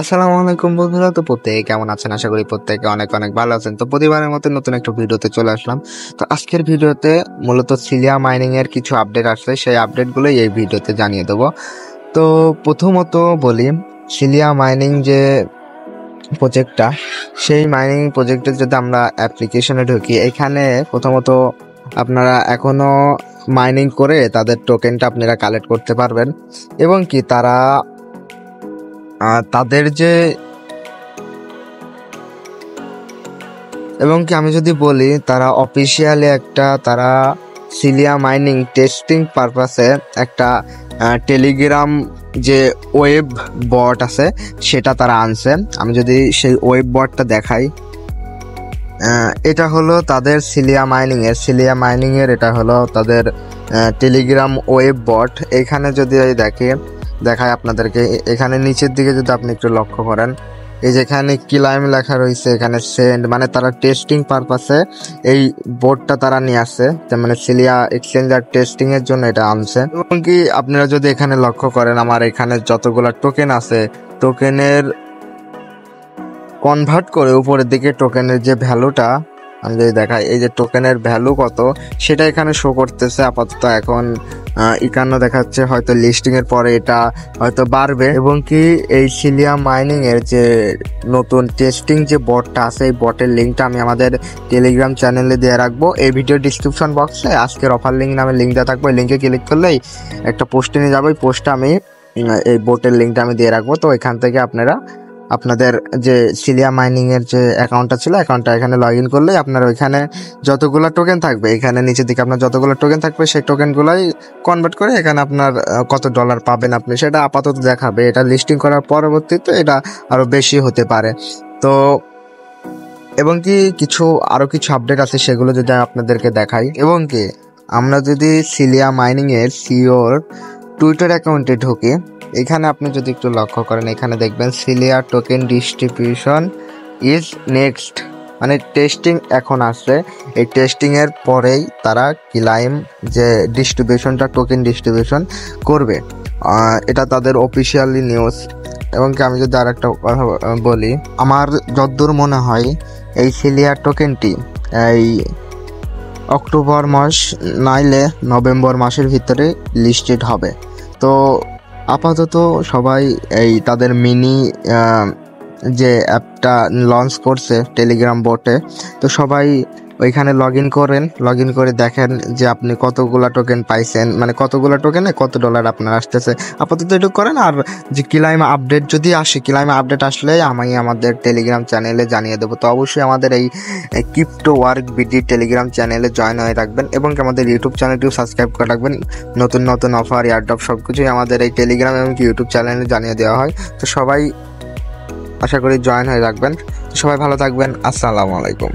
আসসালামু আলাইকুম বন্ধুরা। তো প্রত্যেকে কেমন আছেন? আশা করি প্রত্যেকে অনেক অনেক ভালো আছেন। তো প্রতিবারের মতো নতুন একটা ভিডিওতে চলে আসলাম। তো আজকের ভিডিওতে মূলত সিলিয়া মাইনিং এর কিছু আপডেট আসছে, সেই আপডেটগুলোই এই ভিডিওতে জানিয়ে দেবো। তো প্রথমত বলি, সিলিয়া মাইনিং যে প্রজেক্টটা, সেই মাইনিং প্রজেক্টের যদি আমরা অ্যাপ্লিকেশনে ঢুকি, এখানে প্রথমত আপনারা এখনো মাইনিং করে তাদের টোকেনটা আপনারা কালেক্ট করতে পারবেন এবং কি তাদের যে আমি যদি বলি, তারা অফিসিয়ালি তারা সিলিয়া মাইনিং টেস্টিং পারপাসে একটা টেলিগ্রাম যে ওয়েব বট আছে সেটা তারা আনছে। আমি যদি সেই ওয়েব বটটা দেখাই, এটা হলো তাদের সিলিয়া মাইনিং এর এটা হলো তাদের টেলিগ্রাম ওয়েব বট। এখানে যদি দেখায় আপনাদেরকে, এখানে নিচের দিকে যদি আপনি একটু লক্ষ্য করেন, এই যেখানে ক্লাইম লেখা রয়েছে, এখানে সেন্ড, মানে তারা টেস্টিং পারপাসে এই বোর্ডটা তারা নিয়ে আসছে, মানে সিলিয়া এক্সচেঞ্জার টেস্টিং এর জন্য এটা আনছে। এবং কি আপনারা যদি এখানে লক্ষ্য করেন, আমার এখানে যতগুলা টোকেন আছে, টোকেনের কনভার্ট করে উপরের দিকে টোকেনের যে ভ্যালুটা আমি যদি দেখাই, এই যে টোকেনের ভ্যালু কত সেটা এখানে শো করতেছে। আপাতত এখন 51 দেখাচ্ছে, হয়তো লিস্টিং এর পরে এটা হয়তো বাড়বে। এবং কি এই সিলিয়া মাইনিং এর যে নতুন টেস্টিং যে বটটা আছে, এই বটের লিঙ্কটা আমি আমাদের টেলিগ্রাম চ্যানেলে দিয়ে রাখবো। এই ভিডিও ডিসক্রিপশন বক্সে আজকের অফার লিঙ্ক নামে লিঙ্ক দেওয়া থাকবে। লিঙ্কে ক্লিক করলেই একটা পোস্টে নিয়ে যাবো। এই পোস্টটা আমি এই বোটের লিঙ্কটা আমি দিয়ে রাখবো। তো এখান থেকে আপনারা আপনাদের যে সিলিয়া মাইনিং এর যে অ্যাকাউন্টটা ছিল, অ্যাকাউন্টটা এখানে লগ ইন করলেই আপনার ওইখানে যতগুলো টোকেন থাকবে, এখানে নিচের দিকে আপনার যতগুলো টোকেন থাকবে সেই টোকেনগুলোই কনভার্ট করে এখানে আপনার কত ডলার পাবেন আপনি সেটা আপাতত দেখাবে। এটা লিস্টিং করার পরবর্তীতে এটা আরো বেশি হতে পারে। তো এবং কি আরো কিছু আপডেট আছে, সেগুলো যদি আপনাদেরকে দেখাই। এবং কি আমরা যদি সিলিয়া মাইনিং এর সিওর টুইটার অ্যাকাউন্টে ঢুকি, এখানে আপনি যদি একটু লক্ষ্য করেন, এখানে দেখবেন সিলিয়া টোকেন ডিস্ট্রিবিউশন ইজ নেক্সট, মানে টেস্টিং এখন আসছে। এই টেস্টিং এর পরেই তারা ক্লাইম যে ডিস্ট্রিবিউশনটা, টোকেন ডিস্ট্রিবিউশন করবে। এটা তাদের অফিসিয়ালি নিউজ। এবং কি আমি যদি আর একটা কথা বলি, আমার যতদূর মনে হয় এই সিলিয়া টোকেনটি এই অক্টোবর মাস নাইলে নভেম্বর মাসের ভিতরে লিস্টেড হবে। তো আপাতত সবাই এই তাদের মিনি যে অ্যাপটা লঞ্চ করছে টেলিগ্রাম বটে, তো সবাই ওইখানে লগ ইন করে দেখেন যে আপনি কতগুলা টোকেন পাইছেন, মানে কতগুলা টোকেনে কত ডলার আপনার আসতেছে। আপাতত এটুকু করেন। আর যে ক্লাইম আপডেট যদি আসে, ক্লাইম আপডেট আসলে আমি আমাদের টেলিগ্রাম চ্যানেলে জানিয়ে দেবো। তো অবশ্যই আমাদের এই ক্রিপ্টো ওয়ার্ক বিডি টেলিগ্রাম চ্যানেলে জয়েন হয়ে রাখবেন এবং আমাদের ইউটিউব চ্যানেলটিও সাবস্ক্রাইব করে রাখবেন। নতুন অফার, এয়ারড্রপ সবকিছুই আমাদের এই টেলিগ্রাম এবং ইউটিউব চ্যানেলে জানিয়ে দেওয়া হয়। তো সবাই আশা করি জয়েন হয়ে রাখবেন। সবাই ভালো থাকবেন। আসসালামু আলাইকুম।